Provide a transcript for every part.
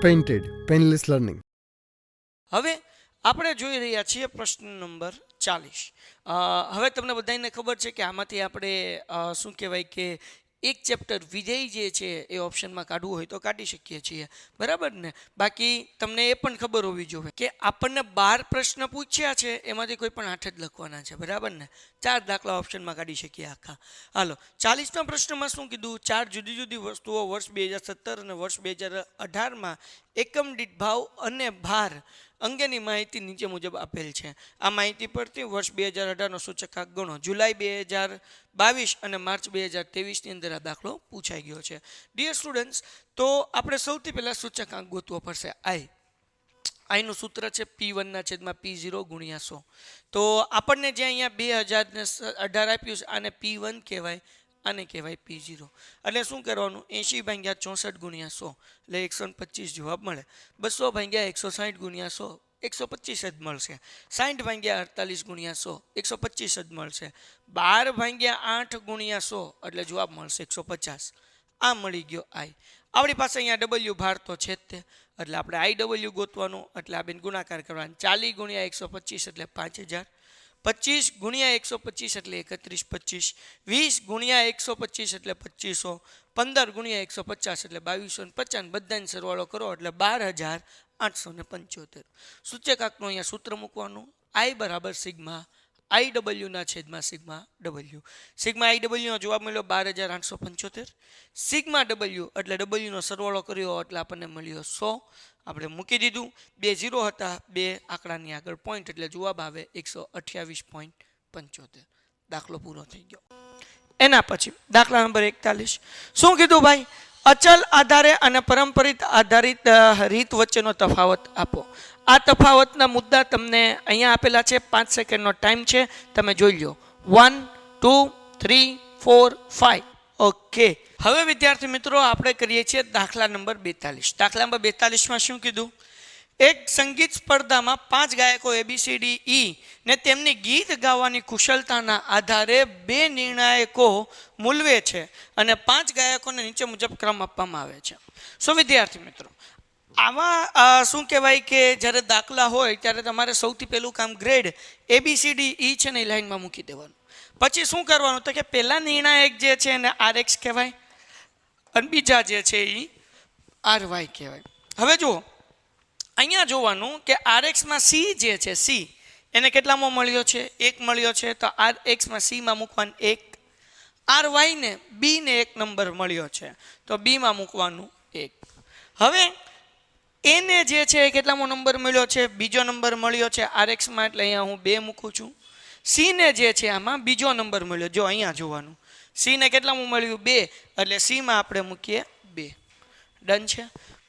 Painted painless learning. હવે આપણે જોઈ રહ્યા છીએ પ્રશ્ન નંબર 40. હવે તમને બધાને ખબર છે કે આમાંથી આપણે શું કહેવાય કે એક ચેપ્ટર વિજય જે છે એ ઓપ્શનમાં કાઢવું હોય તો કાઢી શકીએ છીએ, બરાબર ને. બાકી તમને એ પણ ખબર હોવી જોઈએ કે આપણને 12 પ્રશ્ન પૂછ્યા છે, એમાંથી કોઈ પણ 8 જ લખવાના છે, બરાબર ને. 4 દાખલા ઓપ્શનમાં કાઢી શકીએ આખા. હાલો, 40મા પ્રશ્નમાં શું કીધું? 4 જુદી જુદી વસ્તુઓ વર્ષ 2017 અને વર્ષ 2018માં એકમ દીઠ ભાવ અને ભાર અંગેની માહિતી નીચે મુજબ આપેલ છે. આ માહિતી પરથી વર્ષ 2018નો સૂચકાંક ગણો. જુલાઈ 2022 અને માર્ચ 2023ની અંદર આ દાખલો પૂછાઈ ગયો છે. ડિયર સ્ટુડન્ટ્સ, તો આપણે સૌથી પહેલાં સૂચકાંક ગોતવો પડશે. આઈનું સૂત્ર છે P1/P0 × 100. તો આપણને જે અહીંયા 2018 આપ્યું છે આને P1 કહેવાય, આને કહેવાય P0. એટલે શું કરવાનું? 80/64 × 100 એટલે 125 જવાબ મળે. 200/160 × 100 125 જ મળશે. 60/48 × 100 125 જ મળશે. 12/8 × 100 એટલે જવાબ મળશે 150. આ મળી ગયો આઈ. આપણી પાસે અહીંયા ડબલ્યુ ભાર તો છે જ તે, એટલે આપણે IW ગોતવાનું. એટલે આ બેન ગુણાકાર કરવાનો. 40 × 125 એટલે 5000. 25 × 125 એટલે 3125. 20 × 125 એટલે 2500. 15 × 150 એટલે 2250. બધાને સરવાળો કરો એટલે 12875. સૂચકાંકનું અહીંયા સૂત્ર મૂકવાનું. I બરાબર સિગ્મા IW ના છેદમાં સિગ્મા W. સિગ્મા IW નો જવાબ મળ્યો 12875. સિગ્મા W એટલે W નો સરવાળો કર્યો એટલે આપણને મળ્યો 100. આપણે મૂકી દીધું. 2 0 હતા, 2 આંકડાની આગળ પોઈન્ટ એટલે જવાબ આવે 128.75. દાખલો પૂરો થઈ ગયો. એના પછી દાખલા નંબર 41. શું કીધું ભાઈ? અચલ આધારે અને પરંપરિત આધારિત રીત વચ્ચેનો તફાવત આપો. આ તફાવતના મુદ્દા તમને અહીંયા આપેલા છે. 5 સેકન્ડનો ટાઈમ છે, તમે જોઈ લો. 1 2 3 4 5. ઓકે, હવે વિદ્યાર્થી મિત્રો આપણે કરીએ છીએ દાખલા નંબર 42. દાખલા નંબર 42માં શું કીધું? એક સંગીત સ્પર્ધામાં 5 ગાયકો ABCDE ને તેમની ગીત ગાવાની કુશળતાના આધારે 2 નિર્ણાયકો મૂલવે છે અને 5 ગાયકોને નીચે મુજબ ક્રમ આપવામાં આવે છે. સો વિદ્યાર્થી મિત્રો, આમાં શું કહેવાય કે જ્યારે દાખલા હોય ત્યારે તમારે સૌથી પહેલું કામ ગ્રેડ ABCDE છે ને એ લાઈનમાં મૂકી દેવાનું. પછી શું કરવાનું? તો કે પહેલા નિર્ણાયક જે છે એને RX કહેવાય અને બીજા જે છે એ RY કહેવાય. હવે જુઓ, અહીંયા જોવાનું કે RXમાં C જે છે, C એને કેટલામાં મળ્યો છે? 1 મળ્યો છે. તો RXમાં C માં મૂકવાનું 1. RY ને B ને 1 નંબર મળ્યો છે તો B માં મૂકવાનું 1. હવે એને જે છે એ કેટલામો નંબર મળ્યો છે? બીજો નંબર મળ્યો છે RXમાં, એટલે અહીંયા હું 2 મૂકું છું. C ને જે છે આમાં બીજો નંબર મળ્યો. જો અહીંયા જોવાનું, C ને કેટલામું મળ્યું? 2, એટલે C માં આપણે મૂકીએ 2. ડન છે.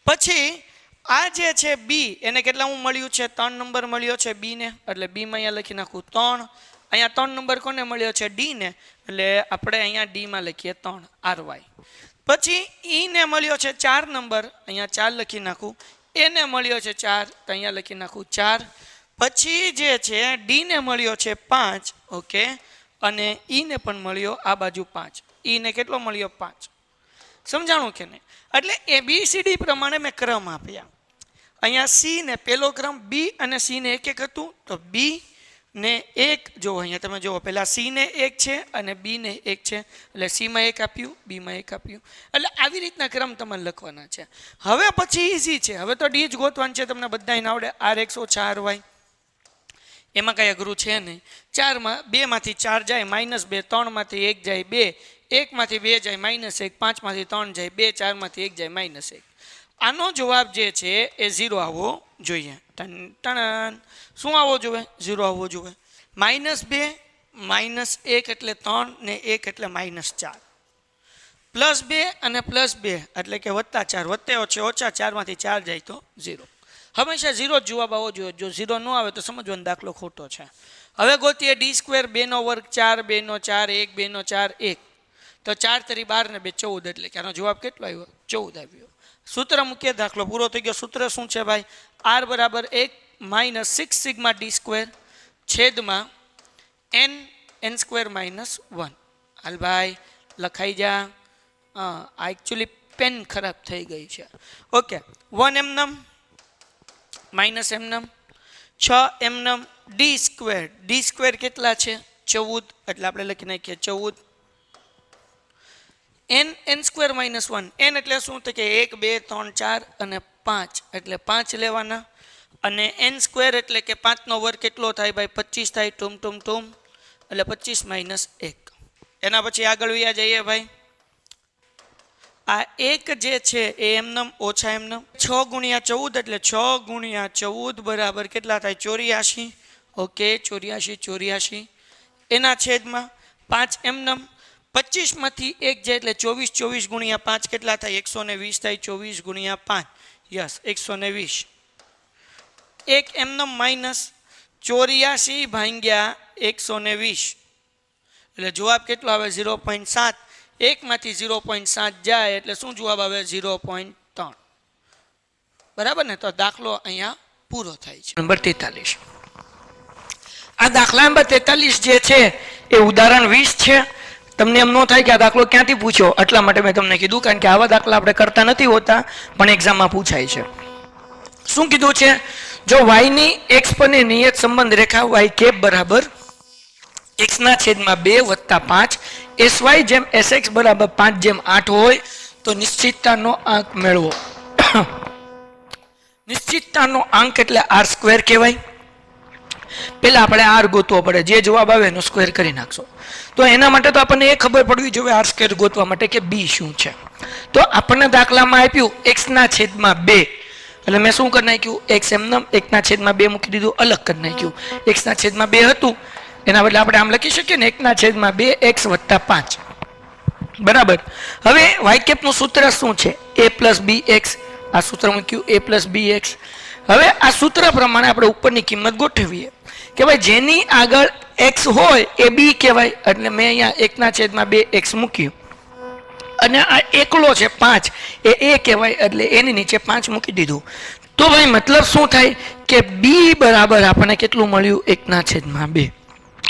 પછી આ જે છે B એને કેટલામું મળ્યું છે? 3 નંબર મળ્યો છે B ને, એટલે B માં અહીંયા લખી નાખું 3. અહીંયા 3 નંબર કોને મળ્યો છે? D ને, એટલે આપણે અહીંયા D માં લખીએ 3 RY. પછી E ને મળ્યો છે 4 નંબર, અહીંયા 4 લખી નાખું. એને મળ્યો છે 4 તો અહીંયા લખી નાખું 4. પછી જે છે D ને મળ્યો છે 5. ઓકે, અને E ને પણ મળ્યો આ બાજુ 5. E ને કેટલો મળ્યો? 5. સમજાણું કે નહીં? એટલે ABCD પ્રમાણે મેં ક્રમ આપ્યા. અહીંયા C ને પહેલો ક્રમ, B અને C ને 1 1 હતું તો B ને 1. જો અહીંયા તમે જુઓ, પહેલા C ને 1 છે અને B ને 1 છે, એટલે C માં 1 આપ્યું, B માં 1 આપ્યું. એટલે આવી રીતના ક્રમ તમારે લખવાના છે. હવે પછી ઈઝી છે, હવે તો D જ ગોતવાનું છે. તમને બધાને આવડે RX - RY, એમાં કઈ અઘરું છે નહીં. 2 માંથી 4 જાય -2, 3 માંથી 1 જાય 2, 1 માંથી 2 જાય -1, 5 માંથી 3 જાય 2, 4 માંથી 1 જાય -1. આનો જવાબ જે છે એ 0 આવવો જોઈએ. શું આવવો જોઈએ? 0 આવવો જોઈએ. -2 -1 એટલે 3 ને 1 એટલે -4. +2 અને +2 એટલે કે +4, વત્તે છે ઓછા 4 માંથી 4 જાય તો 0. હંમેશા 0 જ જવાબ આવવો જોઈએ. જો 0 ન આવે તો સમજવાનો દાખલો ખોટો છે. હવે ગોતીએ D², 2 નો વર્ગ 4, 2 નો 4 1, 2 નો 4 1. તો 4 તરી 12 ને 2 14, એટલે કે આનો જવાબ કેટલો આવ્યો? 14 આવ્યો. સૂત્ર મૂકીએ, દાખલો પૂરો થઈ ગયો. સૂત્ર શું છે ભાઈ? R બરાબર 1 - 6 સિગ્મા D² છેદમાં n² - 1. હાલ ભાઈ લખાઈ જા. એકચ્યુઅલી પેન ખરાબ થઈ ગઈ છે. ઓકે 1 એમનમ માઇનસ એમનમ 6 એમનમ ડી સ્ક્વેર કેટલા છે 14 એટલે આપણે લખી નાખીએ 14 n સ્ક્વેર માઇનસ 1 n એટલે શું તો કે 1 2 3 4 અને 5 એટલે 5 લેવાના અને n સ્ક્વેર એટલે કે 5 નો વર્ગ કેટલો થાય ભાઈ 25 થાય ટૂમ ટૂમ ટૂમ એટલે 25 માઇનસ 1. એના પછી આગળ વ્યા જઈએ ભાઈ આ એક જે છે એ એમનમ ઓછા એમનમ 6 ગુણ્યા 14 એટલે 6 ગુણ્યા 14 બરાબર કેટલા થાય 84. ઓકે 84 એના છેદમાં 5 એમનમ 25 માંથી 1 જાય એટલે 24 ગુણ્યા 5 કેટલા થાય 120 થાય 24 ગુણ્યા 5 યસ 120. 1 એમનમ માઇનસ 84 ભાગ્યા 120 એટલે જવાબ કેટલો આવે 0.7. 1 માંથી 0.7 જાય એટલે શું જવાબ આવે 0.3. બરાબર ને? તો દાખલો અહીંયા પૂરો થાય છે. નંબર 43 આ દાખલા નંબર 43 જે છે એ ઉદાહરણ 20 છે. તમને એમ ન થાય કે આ દાખલો ક્યાંથી પૂછ્યો, એટલા માટે મેં તમને કીધું, કારણ કે આવા દાખલા આપણે કરતા નથી હોતા પણ એક્ઝામમાં પૂછાય છે. શું કીધું છે? જો y ની x પરની નિયત સંબંધ રેખા y કેપ બરાબર x ના છેદમાં 2 વત્તા 5 sy જેમ sx બરાબર 5 જેમ 8 હોય તો નિશ્ચિતતાનો આંક મેળવો. નિશ્ચિતતાનો આંક એટલે r સ્ક્વેર કહેવાય. પેલા આપણે r ગોતવો પડે, જે જવાબ આવે એનો સ્ક્વેર કરી નાખશો. તો એના માટે તો આપણને એ ખબર પડવી જોઈએ r સ્ક્વેર ગોતવા માટે કે b શું છે. તો આપણને દાખલામાં આપ્યું x ના છેદમાં 2 એટલે મેં શું કરી નાખ્યું x એમનમ 1 ના છેદમાં 2 મૂકી દીધું, અલગ કરી નાખ્યું. x ના છેદમાં 2 હતું એના બદલે આપણે આમ લખી શકીએ ને 1 ના છેદમાં 2 x વત્તા 5 બરાબર. હવે y કેપ નું સૂત્ર શું છે? a plus bx. આ સૂત્ર મૂક્યું a પ્લસ bx. હવે આ સૂત્ર પ્રમાણે આપણે ઉપરની કિંમત ગોઠવીએ કે ભાઈ જેની આગળ x હોય એ b કહેવાય, એટલે મેં અહીંયા 1 ના છેદમાં 2 x મૂક્યું અને આ એકલો છે 5 એ a કહેવાય એટલે એની નીચે 5 મૂકી દીધું. તો ભાઈ મતલબ શું થાય કે b બરાબર આપણને કેટલું મળ્યું 1 ના છેદમાં 2.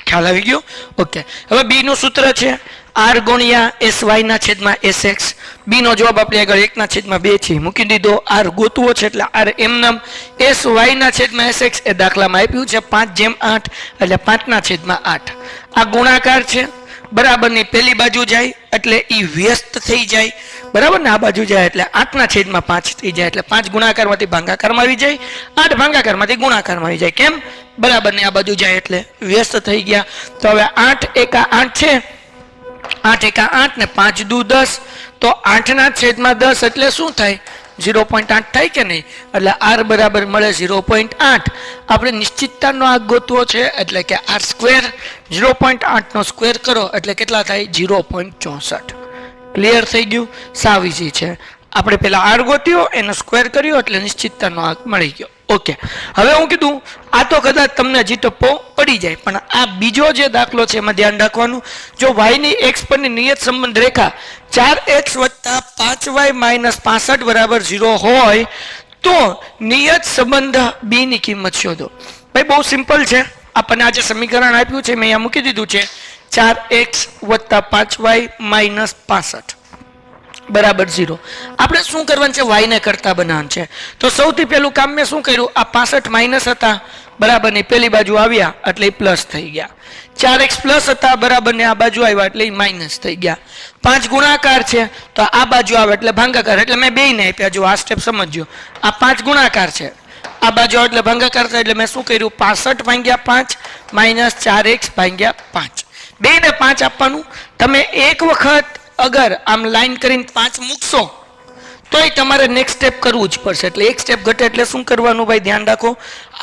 ખ્યાલ આવી ગયો? ઓકે. હવે b નું સૂત્ર છે r ગુણ્યા sy ના છેદમાં sx. b નો જવાબ આપણે આગળ 1 ના છેદમાં 2 છે મૂકી દીધો. r ગોતવો છે એટલે r એમનમ sy ના છેદમાં sx એ દાખલામાં આપ્યું છે 5 જેમ 8 એટલે 5 ના છેદમાં 8. આ ગુણાકાર છે બરાબર ની પેલી બાજુ જાય એટલે ઈ વ્યસ્ત થઈ જાય બરાબર ને, આ બાજુ જાય એટલે 8 ના છેદમાં 5 થઈ જાય એટલે 5 ગુણાકારમાંથી ભાગાકારમાં આવી જાય, 8 ભાગાકારમાંથી ગુણાકારમાં આવી જાય. કેમ? બરાબર ને આ બાજુ જાય એટલે વ્યસ્ત થઈ ગયા. તો હવે 8 એકા 8 છે, 8 એકા 8 ને 5 દુ 10 તો 8 ના છેદમાં 10 એટલે શું થાય 0.8 થાય કે નહીં? એટલે r બરાબર મળે 0.8. આપણે નિશ્ચિતતાનો આંક ગોતવો છે એટલે કે r સ્ક્વેર 0.8 નો સ્ક્વેર કરો એટલે કેટલા થાય 0.64. ક્લિયર થઈ ગયું? સાવ ઈઝી છે. આપણે પેલા r ગોત્યો એનો સ્ક્વેર કર્યો એટલે નિશ્ચિતતાનો આંક મળી ગયો. ઓકે. હવે હું કીધું આ તો કદાચ તમને હજી ટપ્પો પડી જાય પણ આ બીજો જે દાખલો છે એમાં ધ્યાન રાખવાનું. જો y ની x પરની નિયત સંબંધ રેખા 4x વત્તા 5y માઇનસ 65 બરાબર 0 હોય તો નિયત સંબંધ b ની કિંમત શોધો. ભાઈ બહુ સિમ્પલ છે. આપણને આજે સમીકરણ આપ્યું છે મેં અહીંયા મૂકી દીધું છે 4x વત્તા 5y માઇનસ 65 બરાબર 0. આપણે શું કરવાનું છે? y ને કરતા બનાવવાનું છે. તો સૌથી પહેલું કામ મેં શું કર્યું, આ 65 માઇનસ હતા બરાબર ની પેલી બાજુ આવ્યા એટલે એ પ્લસ થઈ ગયા. 4x પ્લસ હતા બરાબર ને આ બાજુ આવ્યા એટલે એ માઇનસ થઈ ગયા. 5 ગુણાકાર છે તો આ બાજુ આવે એટલે ભાગાકાર, એટલે મેં બેયને આપ્યા. જો આ સ્ટેપ સમજજો, આ 5 ગુણાકાર છે, આ બાજુ આવે એટલે ભાગાકાર થાય એટલે મેં શું કર્યું 65 ભાગ્યા 5 માઇનસ 4x ભાગ્યા 5. બેયને 5 આપવાનું. તમે એક વખત અગર આમ લાઈન કરીને 5 મૂકશો તોય તમારે નેક્સ્ટ સ્ટેપ કરવું જ પડશે. એટલે એક સ્ટેપ ઘટે એટલે શું કરવાનું ભાઈ ધ્યાન રાખો,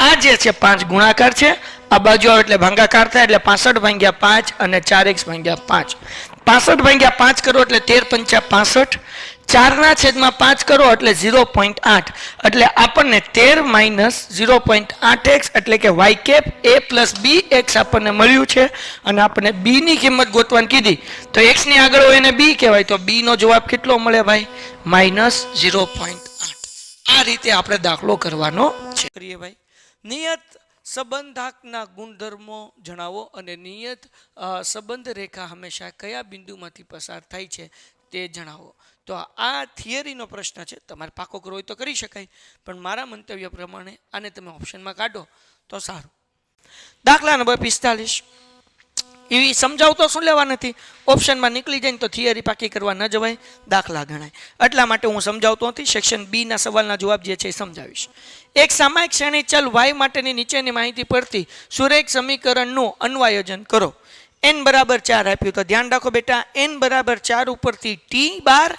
આ જે છે 5 ગુણાકાર છે, આ બાજુ આવે એટલે ભાગાકાર થાય એટલે 65 ભાગ્યા 5 અને 4x ભાગ્યા 5. 65 ભાગ્યા 5 કરો એટલે 13 પંચા 65. 4 ના છેદમાં 5 કરો એટલે 0.8 એટલે આપણને 13 માઇનસ 0.8x એટલે કે y cap a plus bx આપણને મળ્યું છે. અને આપણને b ની કિંમત ગોતવાની કીધી તો x ની આગળ હોય એને b કહેવાય તો b નો જવાબ કેટલો મળે ભાઈ માઇનસ 0.8. આ રીતે આપણે દાખલો કરવાનો છે. કરીએ ભાઈ નિયત સંબંધાંકના ગુણધર્મો જણાવો અને નિયત સંબંધ રેખા હંમેશા કયા બિંદુમાંથી પસાર થાય છે તે જણાવો. તો આ થિયરીનો પ્રશ્ન છે, તમારે પાકો કરવો હોય તો કરી શકાય, પણ મારા મંતવ્ય પ્રમાણે આને તમે ઓપ્શનમાં કાઢો તો સારું. દાખલા નંબર 45. એવી સમજાવતો શું લેવા નથી, ઓપ્શનમાં નીકળી જાય ને તો થિયરી પાકી કરવા ન જવાય, દાખલા ગણાય. એટલા માટે હું સમજાવતો નથી, સેક્શન બી ના સવાલના જવાબ જે છે એ સમજાવીશ. એક સામાયિક શ્રેણી ચલ y માટેની નીચેની માહિતી પરથી સુરેખ સમીકરણનું અન્વયોજન કરો. n બરાબર 4 આપ્યું, તો ધ્યાન રાખો બેટા, n બરાબર 4 ઉપરથી t બાર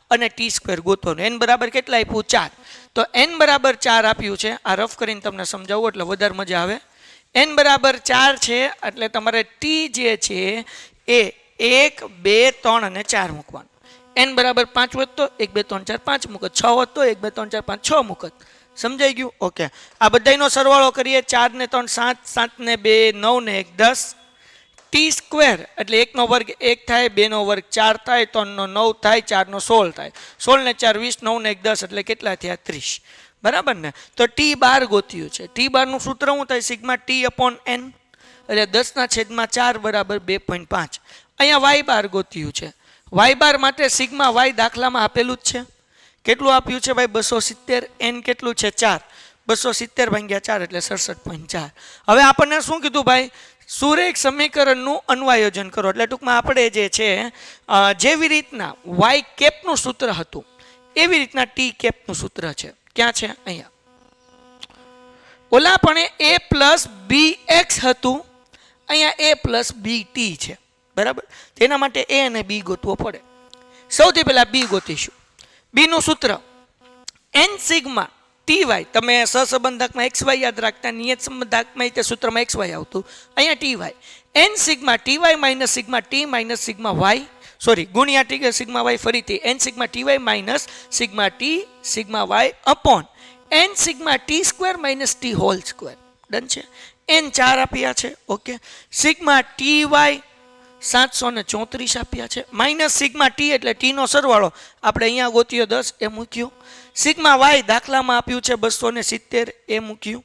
અને t સ્ક્વેર ગોતવાનું. n બરાબર કેટલા આપ્યું? 4. તો n બરાબર 4 આપ્યું છે, આ રફ કરીને તમને સમજાવું એટલે વધારે મજા આવે. n બરાબર 4 છે એટલે તમારે t જે છે એ 1, 2, 3 અને 4 મૂકવાનું. n બરાબર 5 હોત તો 1, 2, 3, 4, 5 મૂકત. 6 હોત તો 1, 2, 3, 4, 5, 6 મૂકત. સમજાઈ ગયું? ઓકે. આ બધાનો સરવાળો કરીએ. 4 ને 3 7, 7 ને 2 9 ને 1 10. ટી સ્ક્વેર એટલે 1 નો વર્ગ 1 થાય, 2 નો વર્ગ 4 થાય, 3 નો 9 થાય, 4 નો 16 થાય. 16 ને 4 20, 9 ને 1 10 એટલે કેટલા થયા? 30. બરાબર ને? તો ટી બાર ગોત્યું છે. ટી બારનું સૂત્ર શું થાય? સિગ્મા ટી અપોન એન, એટલે 10/4 બરાબર 2.5. અહીંયા વાય બાર ગોત્યું છે. વાય બાર માટે સિગ્મા વાય દાખલામાં આપેલું જ છે. કેટલું આપ્યું છે ભાઈ? 270. એન કેટલું છે? 4. 270 ભાગ્યા 4 એટલે 67.4. હવે આપણને શું કીધું ભાઈ? સુરેખ સમીકરણનું અન્વયોજન કરો. એટલે ટૂંકમાં આપણે જે છે જેવી રીતના વાય કેપનું સૂત્ર હતું એવી રીતના ટી કેપનું સૂત્ર છે. ક્યાં છે? અહીંયા. ઓલા પણ a પ્લસ બી એક્સ હતું, અહીંયા a પ્લસ બી ટી છે. બરાબર? તેના માટે a અને b ગોતવો પડે. સૌથી પહેલા b ગોતીશું. b નું સૂત્ર n સિગ્મા ટી વાય. તમે સહસંબંધકમાં xy યાદ રાખતા, નિયત સંબંધકમાં તે સૂત્રમાં xy આવતું, અહીંયા t y. n sigma t y minus sigma t minus sigma y, sorry ગુણ્યા ટી સિગ્મા વાય, ફરીથી n sigma t y minus sigma t sigma y upon n sigma t square minus t whole square. Done છે? n 4 આપ્યા છે. Okay. Sigma t Y 734 આપ્યા છે, minus sigma T એટલે T નો સરવાળો આપણે અહીંયા ગોત્યો 10 એ મૂક્યું. સિગ્મા વાય દાખલામાં આપ્યું છે 270 એ મૂક્યું.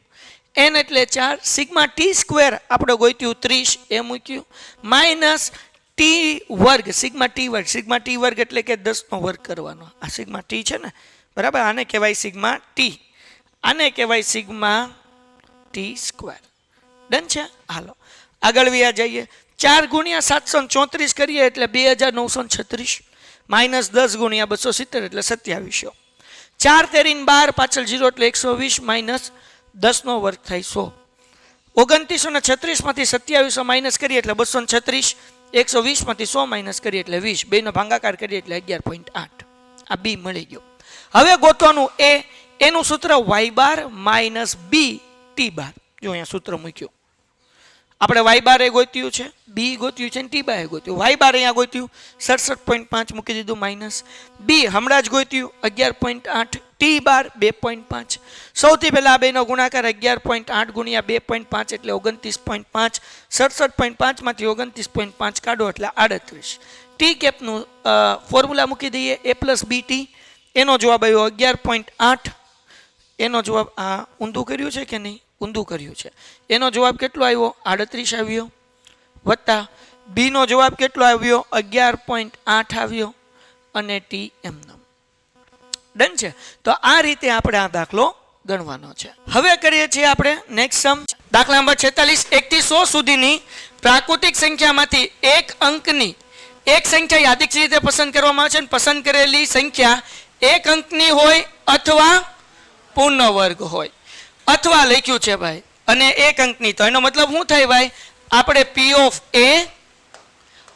n એટલે 4. સિગ્મા ટી સ્ક્વેર આપણે ગોત્યું 30 એ મૂક્યું. માઇનસ ટી વર્ગ, સિગ્મા ટી વર્ગ. સિગ્મા ટી વર્ગ એટલે કે 10 નો વર્ગ કરવાનો. આ સિગ્મા ટી છે ને, બરાબર? આને કહેવાય સિગ્મા ટી, આને કહેવાય સિગ્મા ટી સ્ક્વેર. ડન છે? હાલો આગળ વ્યા જઈએ. 4 ગુણ્યા 734 કરીએ એટલે 2936 માઇનસ 10 ગુણ્યા 270 એટલે 2700. 4 તેરીન 12 પાછળ 0 એટલે 120 માઇનસ 10 નો વર્ગ થાય 100. 2936 માંથી 2700 માઇનસ કરીએ એટલે 236. 120 માંથી 100 માઇનસ કરીએ એટલે 20. બેનો ભાગાકાર કરીએ એટલે 11.8. આ બી મળી ગયો. હવે ગોતવાનું એ. એનું સૂત્ર y બાર માઇનસ બી ટી બાર. જો અહીંયા સૂત્ર મૂક્યું. આપણે વાય બાર એ ગોત્યું છે, બી ગોત્યું છે, ટી બાર એ ગોત્યું. વાય બાર અહીંયા ગોત્યું 67.5 મૂકી દીધું માઇનસ. બી હમણાં જ ગોત્યું 11.8. ટી બાર 2.5. સૌથી પહેલા આ બેનો ગુણાકાર 11.8 ગુણ્યા 2.5 એટલે 29.5. 67.5 માંથી 29.5 કાઢો એટલે 38. ટી કેપનું ફોર્મ્યુલા મૂકી દઈએ, a પ્લસ બી ટી. એનો જવાબ આવ્યો 11.8. એનો જવાબ આ ઊંધું કર્યું છે કે નહીં? ઊંધું કર્યું છે. એનો જવાબ કેટલો આવ્યો? 38 આવ્યો. વત્તા બી નો જવાબ કેટલો આવ્યો? 11.8 આવ્યો. અને ટી એમનો. ડન છે? તો આ રીતે આપણે આ દાખલો ગણવાનો છે. હવે કરીએ છીએ આપણે નેક્સ્ટ સમ. દાખલા નંબર 46. 1 થી 100 સુધીની પ્રાકૃતિક સંખ્યામાંથી એક અંકની એક સંખ્યા યાદચ્છિક રીતે પસંદ કરવામાં આવે છે. પસંદ કરેલી સંખ્યા એક અંકની હોય અથવા પૂર્ણ વર્ગ હોય, અથવા લખ્યું છે ભાઈ અને એક અંકની. તો એનો મતલબ શું થાય ભાઈ? આપણે પી ઓફ એ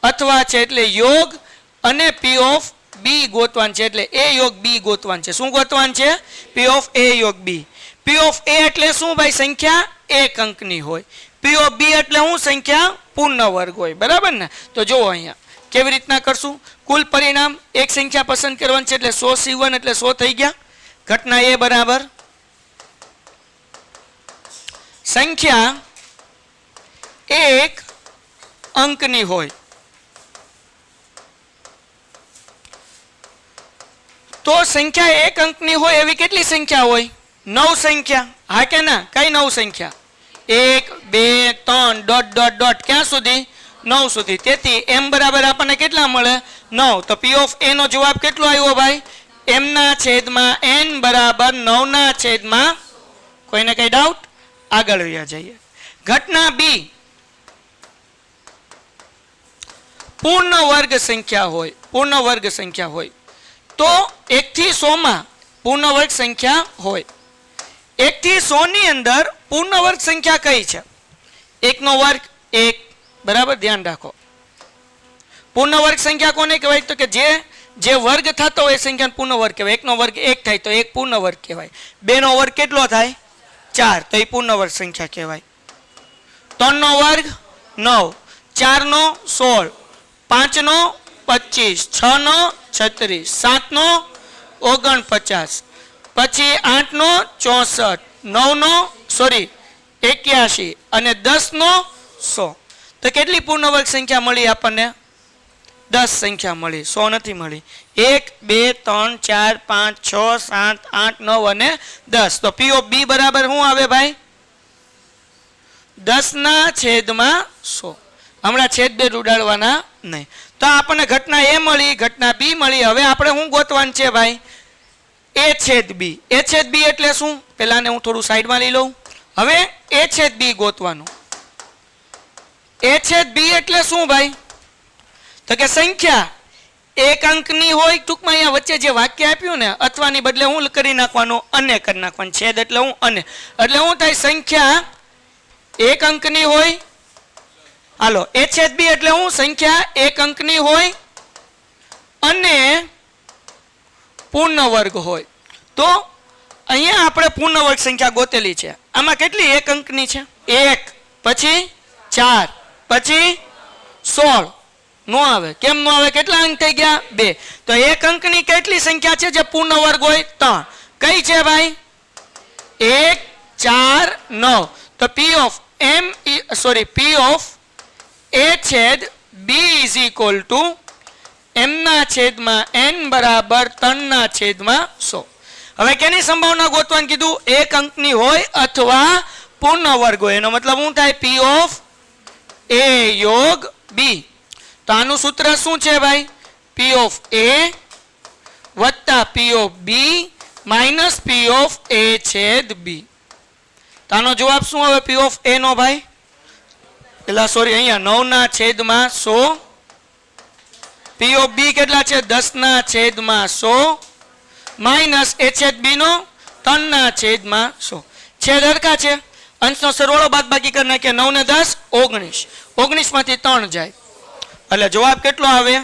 અથવા છે એટલે યોગ અને પી ઓફ બી ગોતવાન છે, એટલે એ યોગ બી ગોતવાન છે. શું ગોતવાન છે? પી ઓફ એ યોગ બી. પી ઓફ એ એટલે શું ભાઈ? સંખ્યા એક અંકની હોય. પી ઓફ બી એટલે શું? સંખ્યા પૂર્ણ વર્ગ હોય. બરાબર ને? તો જુઓ અહીંયા કેવી રીતના કરશું. કુલ પરિણામ એક સંખ્યા પસંદ કરવાની છે એટલે 100 C1 એટલે 100 થઈ ગયા. ઘટના એ બરાબર સંખ્યા એક અંકની હોય તો સંખ્યા એક અંકની હોય એવી કેટલી સંખ્યા હોય? 9 સંખ્યા. હા કે ના? કઈ 9 સંખ્યા? 1 2 3 ડોટ ડોટ ડોટ ક્યાં સુધી? 9 સુધી. તેથી m બરાબર આપણને કેટલા મળે? 9 તો પી ઓફ એ નો જવાબ કેટલો આવ્યો ભાઈ m ના છેદમાં n બરાબર 9 ના છેદમાં કોઈને કઈ ડાઉટ આગળ વયા જઈએ ઘટના બી પૂર્ણ વર્ગ સંખ્યા હોય તો 1 થી 100 માં પૂર્ણ વર્ગ સંખ્યા હોય 1 થી 100 ની અંદર પૂર્ણ વર્ગ સંખ્યા કઈ છે 1 નો વર્ગ 1 બરાબર ધ્યાન રાખો પૂર્ણ વર્ગ સંખ્યા કોને કહેવાય તો કે જે વર્ગ થતો હોય એ સંખ્યાનો પૂર્ણ વર્ગ કહેવાય 1 નો વર્ગ 1 થાય તો 1 પૂર્ણ વર્ગ કહેવાય 2 નો વર્ગ કેટલો થાય 4 તો એ પૂર્ણ વર્ગ સંખ્યા કહેવાય 3 નો વર્ગ 9 4 નો 16 5 નો 25 6 નો 36 7 નો 49 પછી 8 નો 64 9 નો 81 અને 10 નો 100 તો કેટલી પૂર્ણ વર્ગ સંખ્યા મળી આપણને 10 સંખ્યા મળી 100 નથી મળી 1 2 3 4 5 6 7 8 9 અને 10 તો પી ઓફ બી બરાબર શું આવે ભાઈ 10 ના છેદમાં 100 હમણાં છેદ બે ઉડાડવાના નહીં તો આપણને ઘટના એ મળી ઘટના બી મળી હવે આપણે શું ગોતવાનું છે ભાઈ એ છેદ બી એટલે શું પહેલાને હું થોડું સાઈડમાં લઈ લઉં હવે એ છેદ બી ગોતવાનું એ છેદ બી એટલે શું ભાઈ તો કે સંખ્યા એક અંકની હોય ટૂંકમાં અહીંયા વચ્ચે જે વાક્ય આપ્યું ને અથવાની બદલે હું કરી નાખવાનું અને કરી નાખવાનું છેદ એટલે હું અને એટલે શું થાય સંખ્યા એક અંકની હોય હાલો એ છેદ બી એટલે હું સંખ્યા એક અંકની હોય અને પૂર્ણ વર્ગ હોય તો અહીંયા આપણે પૂર્ણ વર્ગ સંખ્યા ગોતેલી છે આમાં કેટલી એક અંકની છે 1 પછી 4 પછી 16 નો આવે કેમ નો આવે કેટલા અંક થઈ ગયા 2 તો એક અંકની કેટલી સંખ્યા છે જે પૂર્ણ વર્ગ હોય 3 કઈ છે ભાઈ 1 4 9 તો પી ઓફ એ છેદ B is equal to m ના છેદમાં n બરાબર 3 ના છેદમાં 100 હવે કેની સંભાવના ગોતવાનું કીધું એક અંકની હોય અથવા પૂર્ણ વર્ગ હોય એનો મતલબ શું થાય પી ઓફ એ યોગ બી તો આનું સૂત્ર શું છે ભાઈ પી ઓફ એ વત્તા P of B minus P of A છેદ બી તો આનો જવાબ શું આવે પી ઓફ એ નો ભાઈ પેલા અહીંયા 9 ના છેદમાં 100 પી ઓફ બી કેટલા છે 10 ના છેદમાં 100 માઇનસ એ છેદ બી નો 3 ના છેદમાં 100 છેદ હરખા છે અંશનો સરવાળો બાદબાકી કરી નાખીએ 9 ને 10 19 માંથી 3 જાય એટલે જવાબ કેટલો આવે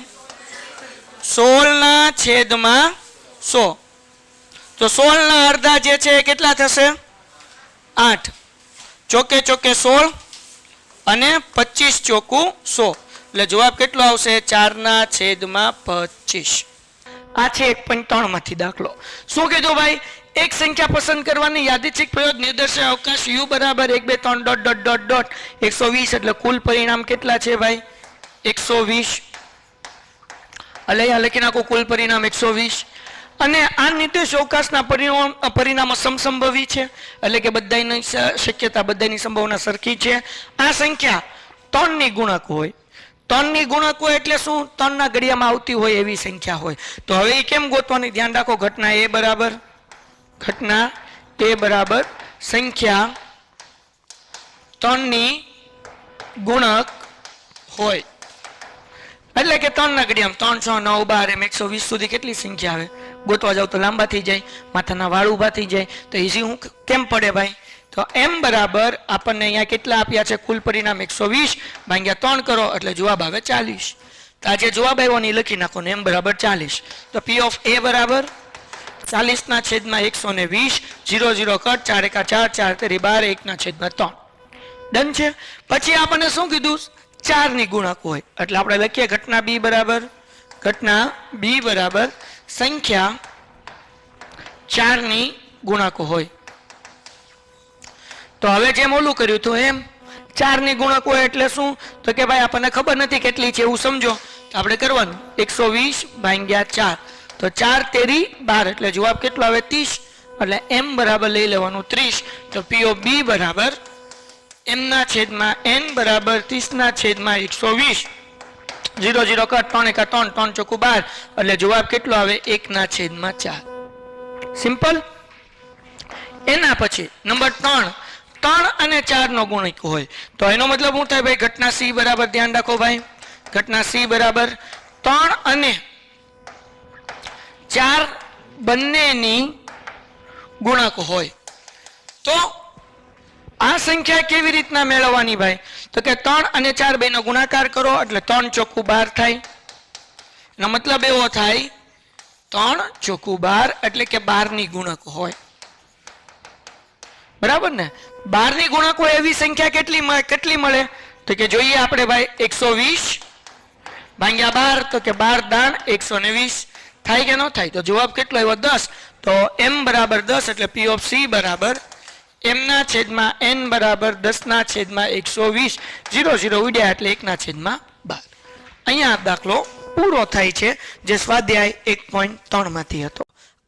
16 ના છેદમાં 100 તો 16 ના અડધા જે છે એ કેટલા થશે 8 ચોકે 16 અને 25 ચોકું 100 એટલે જવાબ કેટલો આવશે 4 ના છેદમાં 25 આ છે 1.3 માંથી દાખલો શું કીધું ભાઈ એક સંખ્યા પસંદ કરવાની યાદચ્છિક પ્રયોગ નિર્દેશક અવકાશ u બરાબર 1 2 3 ડોટ ડોટ ડોટ ડોટ 120 એટલે કુલ પરિણામ કેટલા છે ભાઈ 120 એટલે અહીંયા લખી નાખો કુલ પરિણામ 120 અને આ નિર્દેશ અવકાશના પરિણામો સમસંભવી છે એટલે કે બધાની શક્યતા બધાની સંભાવના સરખી છે આ સંખ્યા 3 ની ગુણક હોય 3 ની ગુણક હોય એટલે શું 3 ના ઘડિયામાં આવતી હોય એવી સંખ્યા હોય તો હવે એ કેમ ગોતવાની ધ્યાન રાખો ઘટના એ બરાબર સંખ્યા 3 ની ગુણક હોય એટલે કે 3 ના ઘડિયામાં 3 6 9 12 એમ 120 સુધી કેટલી સંખ્યા આવે ગોતવા જાવ તો લાંબા થઈ જાય માથાના વાળ ઊભા થઈ જાય તો ઈઝી હું કેમ પડે ભાઈ તો m બરાબર આપણને અહીંયા કેટલા આપ્યા છે કુલ પરિણામ 120 ભાગ્યા 3 કરો એટલે જવાબ આવે 40 તો આ જે જવાબ આવ્યો ને લખી નાખો ને m બરાબર 40 તો p ઓફ a બરાબર 40 ના છેદમાં 120 0 0 કટ 4 એકા 4 4 તેરી 12 1 ના છેદમાં 3 ડન છે પછી આપણને શું કીધું 4 ની ગુણક હોય એટલે આપણે લખીએ ઘટના b બરાબર સંખ્યા 4 ની ગુણક હોય તો હવે જેમ ઓલું કર્યું તો એમ 4 ની ગુણક હોય એટલે શું તો કે ભાઈ આપણને ખબર નથી કેટલી છે એવું સમજો તો આપણે કરવાનું 120 ભાગ્યા 4 તો 4 તેરી 12 એટલે જવાબ કેટલો આવે 30 એટલે m બરાબર લઈ લેવાનું 30 તો p ઓફ b બરાબર m ના છેદમાં n બરાબર 30 ના છેદમાં 120 0 0 કટ 3 એકા 3 3 ચોકુ 12 એટલે જવાબ કેટલો આવે 1/4. સિમ્પલ. એના પછી નંબર 3 3 અને 4 નો ગુણક હોય તો એનો મતલબ શું થાય ભાઈ? ઘટના સી બરાબર, ધ્યાન રાખો ભાઈ, ઘટના સી બરાબર 3 અને 4 બંનેની ગુણક હોય તો આ સંખ્યા કેવી રીતના મેળવવાની ભાઈ? તો કે 3 અને 4 બેનો ગુણાકાર કરો એટલે 3 ચોકુ 12 થાય. એનો મતલબ એવો થાય 3 ચોકુ 12 એટલે કે 12 ની ગુણક હોય. બરાબર ને? 12 ની ગુણક હોય એવી સંખ્યા કેટલી મળે? તો કે જોઈએ આપણે ભાઈ 120 ભાગ્યા 12 તો કે 12 દાણ 120 થાય કે ન થાય? તો જવાબ કેટલો આવ્યો? 10. તો m બરાબર 10 એટલે p ઓફ c બરાબર m ના છેદમાં n બરાબર 10 ના છેદમાં 120. 0 0 ઉડ્યા એટલે 1 ના છેદમાં 12. અહીંયા આ દાખલો પૂરો થાય છે જે સ્વાધ્યાય 1.3 માંથી હતો.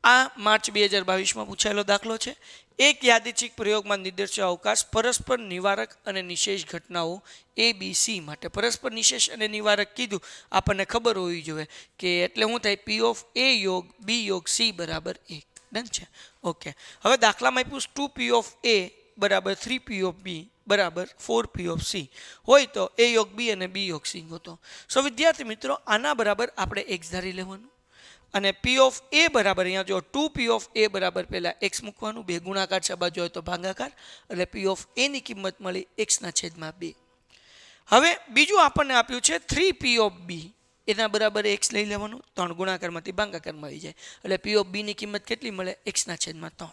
આ માર્ચ 2022 માં પૂછાયેલો દાખલો છે. એક યાદચ્છિક પ્રયોગમાં નિર્દેશ્ય અવકાશ પરસ્પર નિવારક અને નિશેષ ઘટનાઓ ABC માટે. પરસ્પર નિશેષ અને નિવારક કીધું આપણને ખબર હોવી જોઈએ કે એટલે શું થાય? P ઓફ A યોગ B યોગ C બરાબર 1. ડન છે? ઓકે. હવે દાખલામાં આપ્યું 2P ઓફ A બરાબર 3P ઓફ B બરાબર 4P ઓફ C હોય તો A યોગ B અને B યોગ C ગોતો. સો વિદ્યાર્થી મિત્રો આના બરાબર આપણે x ધારી લેવાનું અને P ઓફ A બરાબર અહીંયા જો 2P ઓફ A બરાબર પહેલા x મૂકવાનું, બે ગુણાકાર છે બાજુ હોય તો ભાગાકાર એટલે P ઓફ A ની કિંમત મળી x ના છેદમાં 2. હવે બીજું આપણને આપ્યું છે 3P ઓફ B એના બરાબર x લઈ લેવાનું, 3 ગુણાકારમાંથી ભાગાકારમાં આવી જાય એટલે P ઓફ B ની કિંમત કેટલી મળે? x ના છેદમાં 3.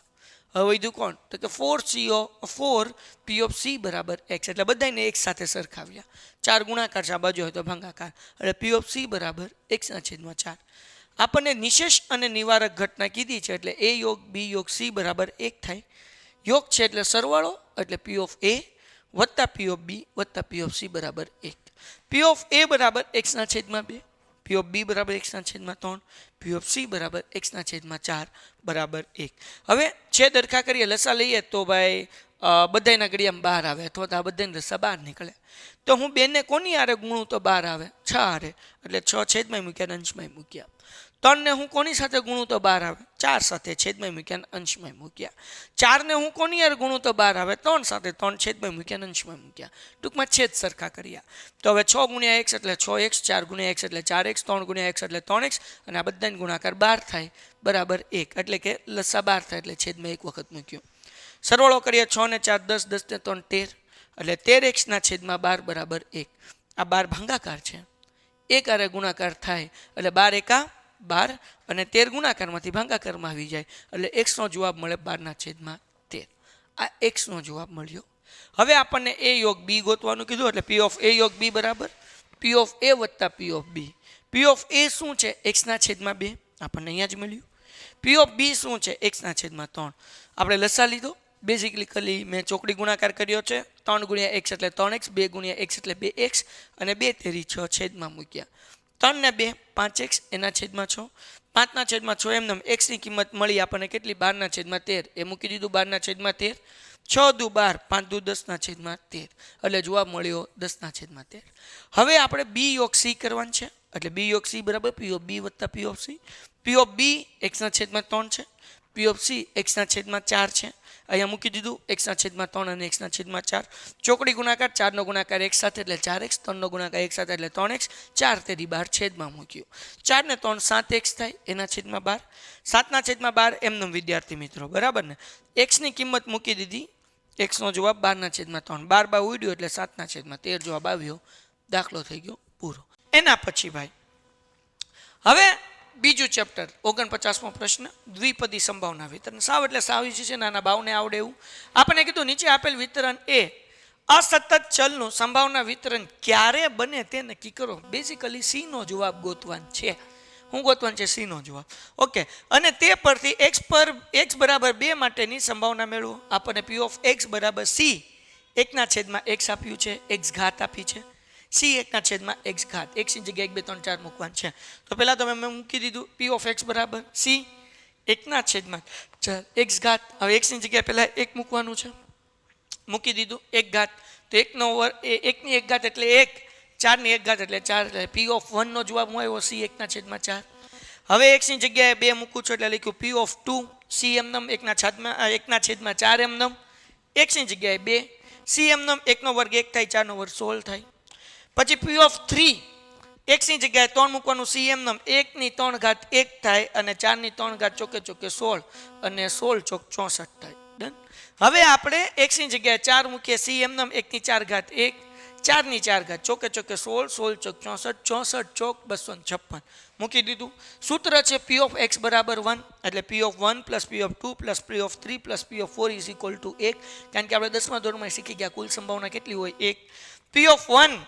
હવે વધ્યું કોણ? તો કે 4P ઓફ C બરાબર x એટલે બધાને x સાથે સરખાવ્યા. 4 ગુણાકાર છે આ બાજુ હોય તો ભાગાકાર એટલે P ઓફ C બરાબર x ના છેદમાં 4. આપણને નિશેષ અને નિવારક ઘટના કીધી છે એટલે A યોગ B યોગ C બરાબર 1 થાય. યોગ છે એટલે સરવાળો એટલે P ઓફ A વત્તા P ઓફ B વત્તા P ઓફ C બરાબર 1. P ઓફ A બરાબર x ના છેદમાં 2, P ઓફ B બરાબર x ના છેદમાં 3, P ઓફ C બરાબર x ના છેદમાં 4 બરાબર 1. હવે છેદ સરખા કરીએ, લસા લઈએ તો ભાઈ બધાના ઘડિયામાં 12 આવે અથવા તો આ બધાને લસા 12 નીકળે. તો હું બેને કોની હારે ગુણું તો 12 આવે? 6 હારે એટલે 6 છેદમાં મૂક્યા અંશમાં મૂક્યા. 3 ને હું કોની સાથે ગુણું તો 12 આવે? 4 સાથે છેદમાં મૂક્યા અંશમાં મૂક્યા. 4 ને હું કોની હારે ગુણું તો 12 આવે? 3 સાથે 3 છેદમાં મૂક્યા અંશમાં મૂક્યા. ટૂંકમાં છેદ સરખા કર્યા. તો હવે 6 ગુણ્યા x એટલે 6x, 4 ગુણ્યા x એટલે 4x, 3 ગુણ્યા x એટલે 3x અને આ બધાનો ગુણાકાર 12 થાય બરાબર 1 એટલે કે લસા 12 થાય એટલે છેદમાં 1 વખત મૂક્યો. સરવાળો કરીએ 6 ને 4 10, 10 ને 3 13 એટલે 13x ના છેદમાં 12 બરાબર 1. આ 12 ભાગાકાર છે, 1 હારે ગુણાકાર થાય એટલે 12 એકા 12 અને 13 ગુણાકારમાંથી ભાગાકારમાં આવી જાય એટલે x નો જવાબ મળે 12 ના છેદમાં 13. આ x નો જવાબ મળ્યો. હવે આપણને A યોગ B ગોતવાનું કીધું એટલે P ઓફ A યોગ B બરાબર P ઓફ A વત્તા P of B. P of A શું છે? x ના છેદમાં 2 આપણને અહીંયા જ મળ્યું. P ઓફ B શું છે? x ના છેદમાં 3. આપણે લસા લીધો, બેઝિકલી મેં ચોકડી ગુણાકાર કર્યો છે. 3 ગુણ્યા x એટલે 3x, 2 ગુણ્યા x એટલે 2x અને 2 તેરી 6 છેદમાં મૂક્યા. 3 ને 2 5x એના છેદમાં 6, 5 ના છેદમાં 6 એમને x ની કિંમત મળી આપણને કેટલી? 12 ના છેદમાં 13 એ મૂકી દીધું 12 ના છેદમાં 13. 6 દુ 12, 5 દુ 10 ના છેદમાં 13 એટલે જવાબ મળ્યો 10 ના છેદમાં 13. હવે આપણે B યોગ C કરવાનું છે એટલે B યોગ C બરાબર P ઓફ B વત્તા P of C. P of B x ના છેદમાં 3 છે, P ઓફ C x ના છેદમાં 4 છે. અહીંયા મૂકી દીધું x ના છેદમાં 3 અને x ના છેદમાં 4. ચોકડી ગુણાકાર 4 નો ગુણાકાર x સાથે એટલે 4x, 3 નો ગુણાકાર x સાથે એટલે 3x, 4 તેરી 12 છેદમાં મૂક્યું. 4 ને 3 7x થાય એના છેદમાં 12, 7 ના છેદમાં 12 એમનો વિદ્યાર્થી મિત્રો બરાબર ને. x ની કિંમત મૂકી દીધી, x નો જવાબ 12 ના છેદમાં 3, 12 બાર ઉડ્યો એટલે 7 ના છેદમાં 13 જવાબ આવ્યો. દાખલો થઈ ગયો પૂરો. એના પછી ભાઈ હવે બીજું ચેપ્ટર 49મો પ્રશ્ન દ્વિપદી સંભાવના વિતરણ. સાવ એટલે સાવ છે નાના બાવને આવડે એવું. આપણે કીધું નીચે આપેલ વિતરણ એ અસતત ચલનું સંભાવના વિતરણ ક્યારે બને તે નક્કી કરો. બેઝિકલી સી નો જવાબ ગોતવાનો છે. હું ગોતવાનું છે સી નો જવાબ. ઓકે. અને તે પરથી x બરાબર 2 માટેની સંભાવના મેળવો. આપણને P ઓફ x બરાબર c 1 ના છેદમાં x આપ્યું છે, x ઘાત આપી છે. C 1 ના છેદમાં x ઘાત, x ની જગ્યાએ 1 2 3 4 મૂકવાનું છે. તો પહેલા તમે મેં મૂકી દીધું P ઓફ x બરાબર C 1 ના છેદમાં x ઘાત. હવે x ની જગ્યાએ પહેલા 1 મૂકવાનું છે, મૂકી દીધું 1 ઘાત. તો 1 નો વર્ગ 1 ની 1 ઘાત એટલે 1 4 ની 1 ઘાત એટલે 4 એટલે પી ઓફ 1 નો જવાબ હું આવ્યો સી 1/4. હવે x ની જગ્યાએ 2 મૂકું છું એટલે લખ્યું પી ઓફ 2 સી એમનમ 1/4 એમનમ. x ની જગ્યાએ 2 સી એમનમ 1 નો વર્ગ 1 થાય 4 નો વર્ગ 16 થાય. પછી પી ઓફ 3 x ની જગ્યાએ 3 મૂકવાનું સી એમનમ 1 ની 3 ઘાત 1 થાય અને 4 ની 3 ઘાત ચોકે ચોકે 16 અને 16 ચોક 64 થાય. ડન. હવે આપણે x ની જગ્યાએ 4 મૂકીએ સી એમનમ 1 ની 4 ઘાત 1 4 ની 4 ઘાત ચોકે ચોકે 16 16 ચોક 64 64 ચોક 256 મૂકી દીધું. સૂત્ર છે પી ઓફ x બરાબર 1 એટલે પી of 1 plus P of 2 plus P of 3 plus P of 4 is equal two 1. કારણ કે આપણે 10મા ધોરણમાં શીખી ગયા કુલ સંભાવના કેટલી હોય 1. પી ઓફ 1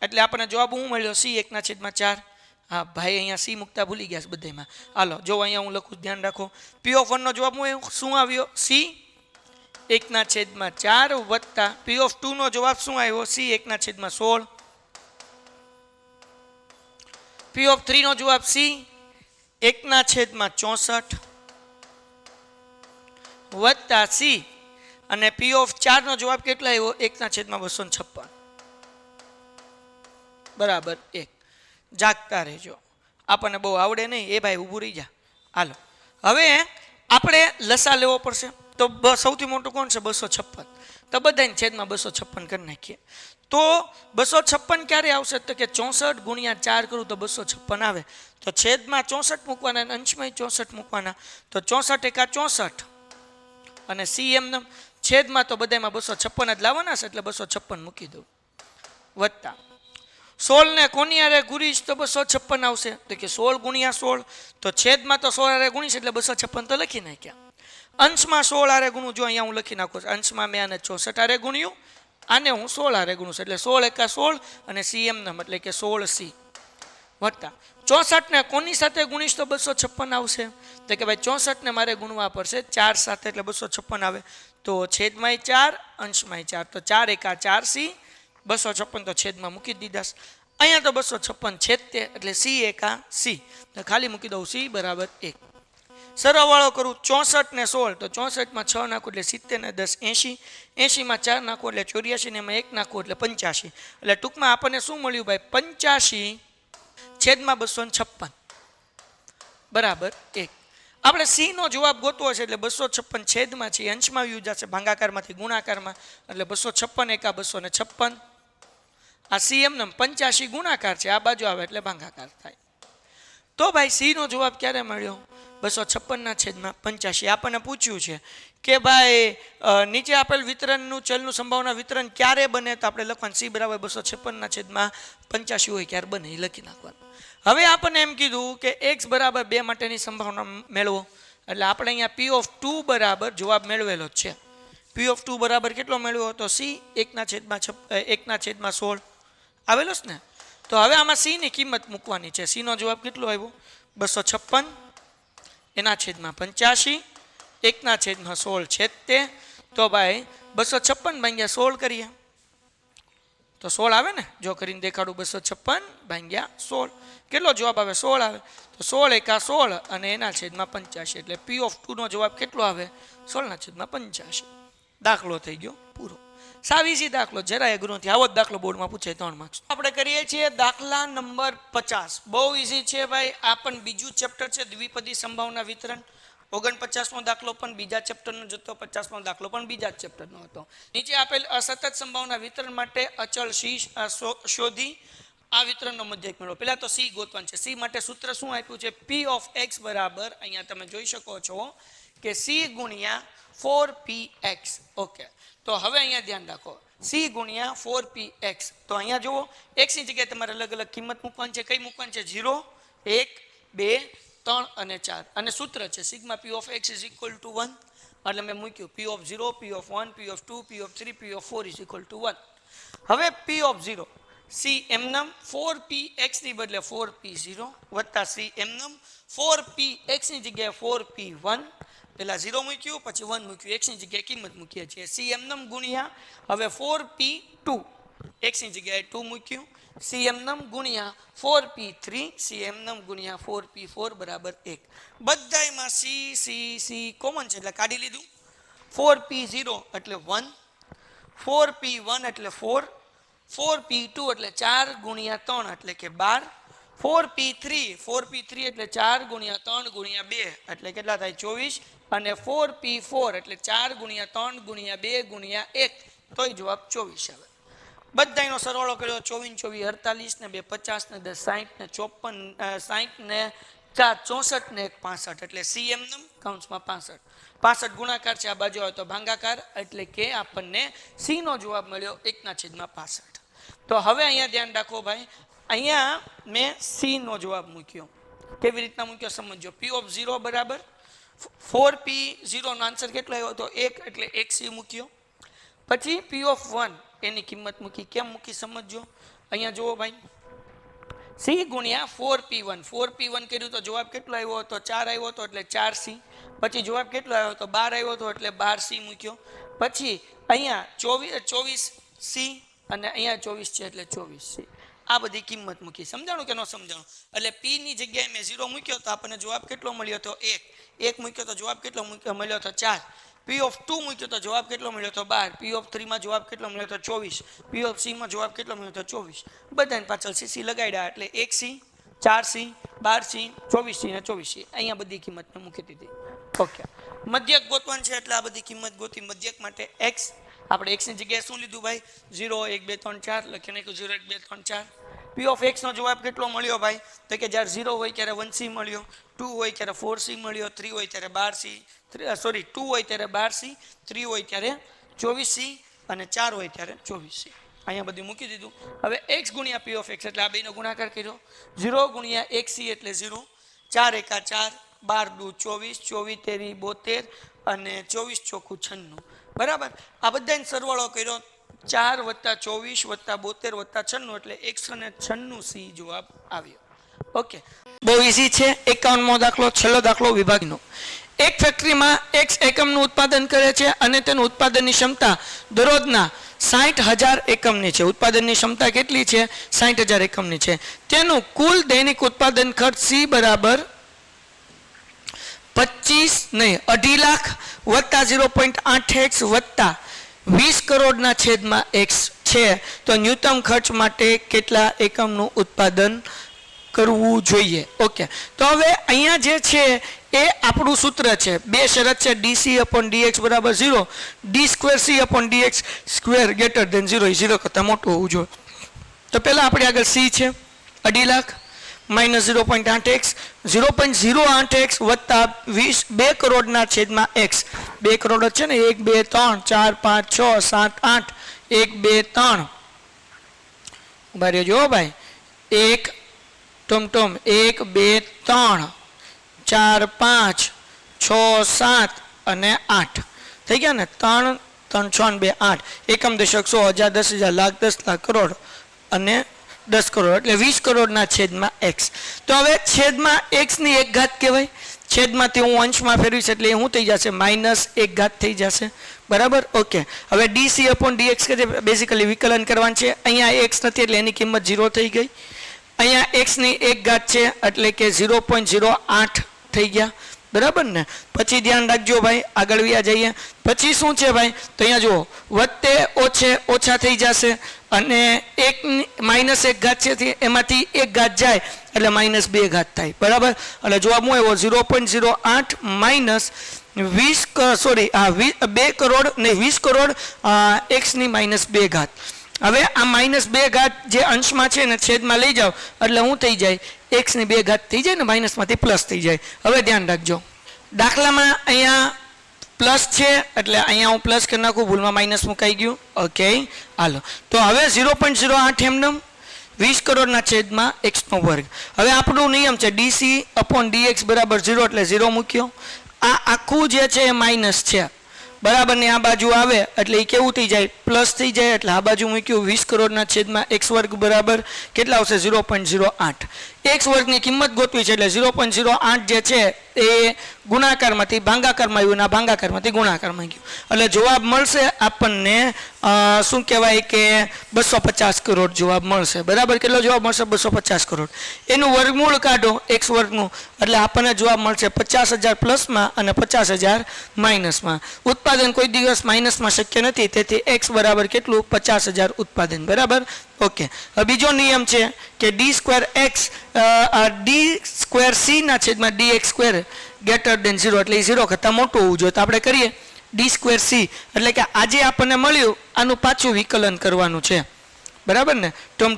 એટલે આપણને જવાબ શું મળ્યો સી 1/4. હા ભાઈ અહીંયા સી મૂકતા ભૂલી ગયા છે બધામાં. હાલો જો અહીંયા હું લખું ધ્યાન રાખો. પી ઓફ 1 નો જવાબ શું આવ્યો સી 1/4 વત્તા પી ઓફ 2 નો જવાબ શું આવ્યો સી 1/16. પી ઓફ 3 નો જવાબ સી 1/64 વત્તા સી અને પી ઓફ 4 નો જવાબ કેટલો આવ્યો 1/256 બરાબર 1. જાગતા રહેજો, આપણને બહુ આવડે નહીં એ ભાઈ ઊભું રહી જા. હાલો હવે આપણે લસા લેવો પડશે. તો સૌથી મોટું કોણ છે 256. તો બધાને છેદમાં 256 કરી નાખીએ. તો 256 ક્યારે આવશે તો કે 64 ગુણ્યા 4 કરું તો 256 આવે. તો છેદમાં 64 મૂકવાના અને અંશમાં 64 મૂકવાના. તો 64 એકા 64 અને સી એમનમ છેદમાં તો બધામાં 256 જ લાવવાના છે એટલે 256 મૂકી દઉં વત્તા 16 ને કોની હારે ગુણીશ તો 256 આવશે. તો કે 16 ગુણ્યા 16 તો છેદમાં તો 16 હારે ગુણીશ એટલે 256 તો લખી નાખ્યા. અંશમાં 16 હારે ગુણું જો અહીંયા હું લખી નાખું અંશમાં મેં આને 64 હારે ગુણ્યું આને હું 16 હારે ગુણું છું એટલે 16 એકા 16 અને સી એમનમ એટલે કે 16c વત્તા 64 ને કોની સાથે ગુણીશ તો 256 આવશે. તો કે ભાઈ 64 ને મારે ગુણવા પડશે 4 સાથે એટલે 256 આવે. તો છેદમાં 4 અંશમાં 4 તો 4 એકા 4c 256 તો છેદમાં મૂકી દીધા. અહીંયા તો 256 છેદતે એટલે સી એકા સી તો ખાલી મૂકી દઉં સી બરાબર 1. સરવાળો કરું 64 ને 16 તો 64 માં 6 નાખું એટલે 70 ને 10 80 80 માં 4 નાખું એટલે 84 ને એમાં 1 નાખું એટલે 85. એટલે ટૂંકમાં આપણને શું મળ્યું ભાઈ 85 છેદમાં 256 બરાબર 1. આપણે સી નો જવાબ ગોતવો છે એટલે 256 છેદમાં છે અંશમાં આવી જશે ભાગાકારમાંથી ગુણાકારમાં એટલે 256 એકા 256. આ સી એમનમ 85 ગુણાકાર છે આ બાજુ આવે એટલે ભાગાકાર થાય. તો ભાઈ સી નો જવાબ ક્યારે મળ્યો 256 ના છેદમાં 85. આપણને પૂછ્યું છે કે ભાઈ નીચે આપેલ વિતરણનું ચલનું સંભાવના વિતરણ ક્યારે બને તો આપણે લખવાનું સી બરાબર 256 ના છેદમાં 85 હોય ક્યારે બને એ લખી નાખવાનું. હવે આપણને એમ કીધું કે x બરાબર 2 માટેની સંભાવના મેળવો એટલે આપણે અહીંયા પી ઓફ 2 બરાબર જવાબ મેળવેલો જ છે. પી ઓફ 2 બરાબર કેટલો મેળવ્યો તો સી 1/16 આવેલો છે ને. તો હવે આમાં સી ની કિંમત મૂકવાની છે. સી નો જવાબ કેટલો આવ્યો 256 એના છેદમાં 85 1/16 છેદતે. તો ભાઈ 256 ભાગ્યા 16 કરીએ તો 16 આવે ને. જો કરીને દેખાડું 256 ભાગ્યા 16 કેટલો જવાબ આવે 16 આવે. તો 16 એકા 16 અને એના છેદમાં 85 એટલે પી ઓફ 2 નો જવાબ કેટલો આવે 16/85. દાખલો થઈ ગયો પૂરો. સાવીસી દાખલો જરાય અઘરો નથી. આવો જ દાખલો બોર્ડમાં પૂછે 3 માર્ક્સ. આપણે કરીએ છીએ દાખલા નંબર 50. બહુ ઈઝી છે ભાઈ. આ પણ બીજું ચેપ્ટર છે દ્વિપદી સંભાવના વિતરણ. 49મો દાખલો પણ બીજા ચેપ્ટરનો જ હતો. 50મો દાખલો પણ બીજા ચેપ્ટરનો હતો. નીચે આપેલ અસતત સંભાવના વિતરણ માટે અચળ સી શોધી આ વિતરણનો મધ્યક મેળવો. પહેલા તો સી ગોતવાનું છે. સી માટે સૂત્ર શું આપ્યું છે પી ઓફ એક્સ બરાબર અહીંયા તમે જોઈ શકો છો કે સી ગુણ્યા 4px. ઓકે તો હવે અહીંયા ધ્યાન રાખો સી ગુણ્યા 4px. તો અહીંયા જુઓ x ની જગ્યાએ તમારે અલગ અલગ કિંમત મૂકવાની છે. કઈ મૂકવાની છે 0 1 2 3 અને 4 અને સૂત્ર છે sigma P of x is equal two 1 એટલે મેં મૂક્યું પી of 0 P of 1 P of 2 P of 3 P of 4 is equal two 1. હવે પી ઓફ 0 સી એમનમ 4px ની બદલે 4p0 વત્તા સી એમનમ 4px ની જગ્યાએ 4p1 પેલા 0 મૂક્યું પછી 1 મૂક્યું x ની જગ્યાએ કિંમત મૂકીએ છીએ. સી એમનમ ગુણ્યા હવે 4p2 x ની જગ્યાએ 2 મૂક્યું સી એમનમ ગુણ્યા 4p3 સી એમનમ ગુણ્યા 4p4 બરાબર 1. બધાયમાં સી સી સી કોમન છે એટલે કાઢી લીધું. 4p0 એટલે 1 4p1 એટલે 4 4p2 એટલે 4 ગુણ્યા 3 એટલે કે 12. 4p3 એટલે 4 ગુણ્યા 3 ગુણ્યા 2 એટલે કેટલા થાય 24. અને 4p4 એટલે 4 ગુણ્યા 3 ગુણ્યા 2 ગુણ્યા 1 તોય જવાબ 24 આવે. બધાનો સરવાળો કર્યો 24 48 ને 2 50 ને 10 60 ને 54 60 ને 4 64 ને 1 65 એટલે સી એમ નમ કૌંસમાં 65. 65 ગુણાકાર છે, આ બાજુ આવે તો ભાગાકાર એટલે કે આપણને સી નો જવાબ મળ્યો 1/65. તો હવે અહીંયા ધ્યાન રાખો ભાઈ, અહીંયા મેં સી નો જવાબ મૂક્યો. કેવી રીતના મૂક્યો સમજો. પી ઓફ 0 બરાબર 4p0 નો આન્સર કેટલો આવ્યો હતો 1 એટલે 1c મૂક્યો. પછી પી ઓફ 1 એની કિંમત મૂકી. કેમ મૂકી સમજો. અહીંયા જુઓ ભાઈ, c ગુણ્યા 4p1 કર્યું તો જવાબ કેટલો આવ્યો હતો 4 આવ્યો હતો એટલે 4c. પછી જવાબ કેટલો આવ્યો હતો 12 આવ્યો હતો એટલે 12c મૂક્યો. પછી અહીંયા 24c અને અહીંયા 24 છે એટલે 24c. આ બધી કિંમત મૂકી. સમજાણું કે ન સમજાણું. એટલે p ની જગ્યાએ મેં 0 મૂક્યો તો આપણને જવાબ કેટલો મળ્યો હતો 1 મૂક્યો તો જવાબ કેટલો મળ્યો હતો 4. p ઓફ 2 મૂક્યો તો જવાબ કેટલો મળ્યો હતો 12. p ઓફ 3 માં જવાબ કેટલો મળ્યો હતો 24. p ઓફ c માં જવાબ કેટલો મળ્યો હતો 24. બધાની પાછળ cc લગાડ્યા એટલે 1c 4c 12c 24c ને 24c. અહીંયા બધી કિંમત મેં મૂકી દીધી. ઓકે, મધ્યક ગોતવાનું છે એટલે આ બધી કિંમત ગોતી. મધ્યક માટે x આપણે x ની જગ્યાએ શું લીધું ભાઈ 0 1 2 3 4 લખી નાખ્યું 0 1 2 3 4. p ઓફ x નો જવાબ કેટલો મળ્યો ભાઈ તો કે જ્યારે 0 હોય ત્યારે 1c મળ્યો, 2 હોય ત્યારે 4c મળ્યો, 3 હોય ત્યારે 12c, સોરી 2 હોય ત્યારે 12c, 3 હોય ત્યારે 24c અને 4 હોય ત્યારે 24c. અહીંયા બધું મૂકી દીધું. હવે x ગુણ્યા p ઓફ x એટલે આ બેનો ગુણાકાર કર્યો. 0 ગુણ્યા 1c એટલે 0, 4 એકા 4, 12 દુ 24, 24 તેરી 72 અને 24 ચોખ્ખું 96. બરાબર. આ બધાને સરવાળો કર્યો 4 વત્તા 24 વત્તા 72 વત્તા 96 એટલે 196c જવાબ આવ્યો. ઓકે, બહુ ઈઝી છે. 51મો દાખલો, છેલ્લો દાખલો વિભાગનો. એક ફેક્ટરીમાં x એકમનું ઉત્પાદન કરે છે અને તેનું ઉત્પાદનની ક્ષમતા દરરોજના 60,000 એકમની છે. ઉત્પાદનની ક્ષમતા કેટલી છે 60,000 એકમની છે. તેનું કુલ દૈનિક ઉત્પાદન ખર્ચ c બરાબર 2.5 લાખ વત્તા 0.8x વત્તા 20 કરોડના છેદમાં x છે. તો ન્યૂનતમ ખર્ચ માટે કેટલા એકમનું ઉત્પાદન કરવું જોઈએ. ઓકે, તો હવે અહીંયા જે છે એ આપણું સૂત્ર છે. બે શરત છે dc/dx બરાબર 0, d²c/dx સ્ક્વેર ગ્રેટર ધેન 0 એ 0 કરતાં મોટું હોવું જોઈએ. તો પહેલાં આપણે આગળ c છે 2.5 લાખ માઇનસ 0.8x 0.08x વત્તા 2 કરોડના છેદમાં x. 2 કરોડ છે ને 1 2 3 4 5 6 7 8 1 2 3 ઉભા રહેજો ભાઈ 1 ટોમ 1 2 3 4 5 6 7 અને 8 થઈ ગયા ને. 3 3 6 2 8 એકમ દશક 100 1000 10,000 લાખ 10 લાખ કરોડ અને 10 કરોડ એટલે 20 કરોડના છેદમાં x. તો હવે છેદમાં x ની 1 ઘાત કહેવાય. છેદમાંથી હું અંશમાં ફેરવીશ એટલે શું થઈ જશે -1 ઘાત થઈ જશે. બરાબર. ઓકે, હવે dc/dx કે બેઝિકલી વિકલન કરવાનું છે. અહીંયા x નથી એટલે એની કિંમત 0 થઈ ગઈ. અહીંયા x ની 1 ઘાત છે એટલે કે 0.08 થઈ ગયા. બરાબર ને. પછી ધ્યાન રાખજો ભાઈ, આગળ વ્યા જઈએ. પછી શું છે ભાઈ તો અહીંયા જુઓ વત્તે ઓછા થઈ જશે અને -1 ઘાત છે એમાંથી 1 ઘાત જાય એટલે -2 ઘાત થાય. બરાબર. એટલે જવાબ હું આવ્યો 0.08 માઇનસ 2 કરોડ ને 20 કરોડ x ની -2 ઘાત. હવે આ -2 ઘાત જે અંશમાં છે ને છેદમાં લઈ જાઓ એટલે શું થઈ જાય x ની 2 ઘાત થઈ જાય ને માઇનસમાંથી પ્લસ થઈ જાય. હવે ધ્યાન રાખજો દાખલામાં અહીંયા પ્લસ છે એટલે અહીંયા હું પ્લસ કરી નાખું, ભૂલમાં માઇનસ મુકાઈ ગયું. ઓકે, હાલો. તો હવે 0.08 એમનેમ 20 કરોડના છેદમાં x નો વર્ગ. હવે આપણું નિયમ છે dc/dx બરાબર 0 એટલે 0 મૂક્યો. આ આખું જે છે એ માઇનસ છે બરાબર ને આ બાજુ આવે એટલે એ કેવું થઈ જાય પ્લસ થઈ જાય એટલે આ બાજુ મૂક્યું 20 કરોડના છેદમાં x વર્ગ બરાબર કેટલા આવશે 0.08. એક્સ વર્ગની કિંમત ગોતવી છે એટલે 0.08 જે છે એ ગુણાકારમાંથી ભાંગાકારમાં આવ્યું, ના ભાંગાકારમાંથી ગુણાકારમાં ગયું, એટલે જવાબ મળશે આપણને શું કહેવાય કે 250 કરોડ જવાબ મળશે. બરાબર, કેટલો જવાબ મળશે? 250 કરોડ. એનું વર્ગમૂળ કાઢો એક્સ વર્ગનું, એટલે આપણને જવાબ મળશે 50,000 પ્લસમાં અને 50,000 માઇનસમાં. ઉત્પાદન કોઈ દિવસ માઇનસમાં શક્ય નથી, તેથી એક્સ બરાબર કેટલું? 50,000 ઉત્પાદન. બરાબર, ઓકે. હવે બીજો નિયમ છે કે D square x D square C ના છેદમાં D x square greater than 0, એટલે એ 0 કરતાં મોટું હોવું જોઈએ. તો આપણે કરીએ ડી સ્ક્વેર સી, એટલે કે આજે આપણને મળ્યું આનું પાછું વિકલન કરવાનું છે. બરાબર ને? ટોમ.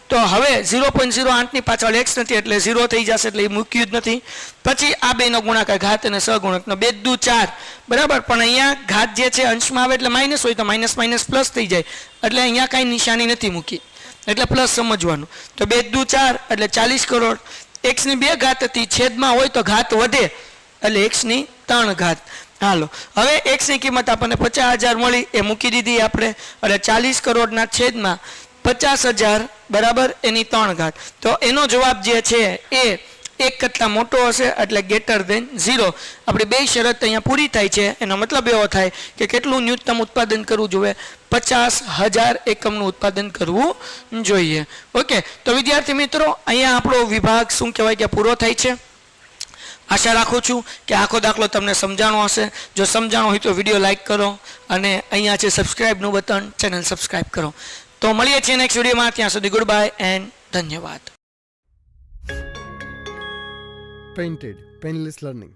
તો હવે 0.08 ની પાછળ એક્સ નથી એટલે 0 થઈ જશે, એટલે એ મૂક્યું જ નથી. પછી આ બેનો ગુણાકાર, ઘાત અને સહગુણકનો, 2 દુ 4. બરાબર, પણ અહીંયા ઘાત જે છે અંશમાં આવે એટલે માઇનસ હોય, તો માઇનસ માઇનસ પ્લસ થઈ જાય, એટલે અહીંયા કાંઈ નિશાની નથી મૂકી, એટલે પ્લસ સમજવાનું. તો 2 દુ 4 એટલે 40 કરોડ. એક્સ ની 2 ઘાત હતી, છેદમાં હોય તો ઘાત વધે, એટલે એક્સ ની 3 ઘાત. હાલો, હવે એક્સ ની કિંમત આપણને 50,000 મળી, એ મૂકી દીધી આપણે, એટલે 40 કરોડના છેદમાં 50,000 બરાબર એની 3 ઘાત. તો એનો જવાબ જે છે એ 1 કરતાં મોટો હશે, એટલે ગ્રેટર દેન 0. આપણી બે શરત અહીંયા પૂરી થાય છે. એનો મતલબ એવો થાય કે કેટલું ન્યૂનતમ ઉત્પાદન કરવું જોઈએ? 50,000 એકમનું ઉત્પાદન કરવું જોઈએ. ઓકે, તો વિદ્યાર્થી મિત્રો અહીંયા આપણો વિભાગ શું કહેવાય કે પૂરો થાય છે. આશા રાખું છું કે આખો દાખલો તમને સમજાણો હશે. જો સમજાણો હોય તો વિડીયો લાઇક કરો અને અહીંયા છે સબસ્ક્રાઇબનું બટન, ચેનલ સબસ્ક્રાઇબ કરો. તો મળીએ છીએ નેક્સ્ટ વિડીયોમાં. ત્યાં સુધી ગુડ બાય એન્ડ ધન્યવાદ. Painted, Painless Learning.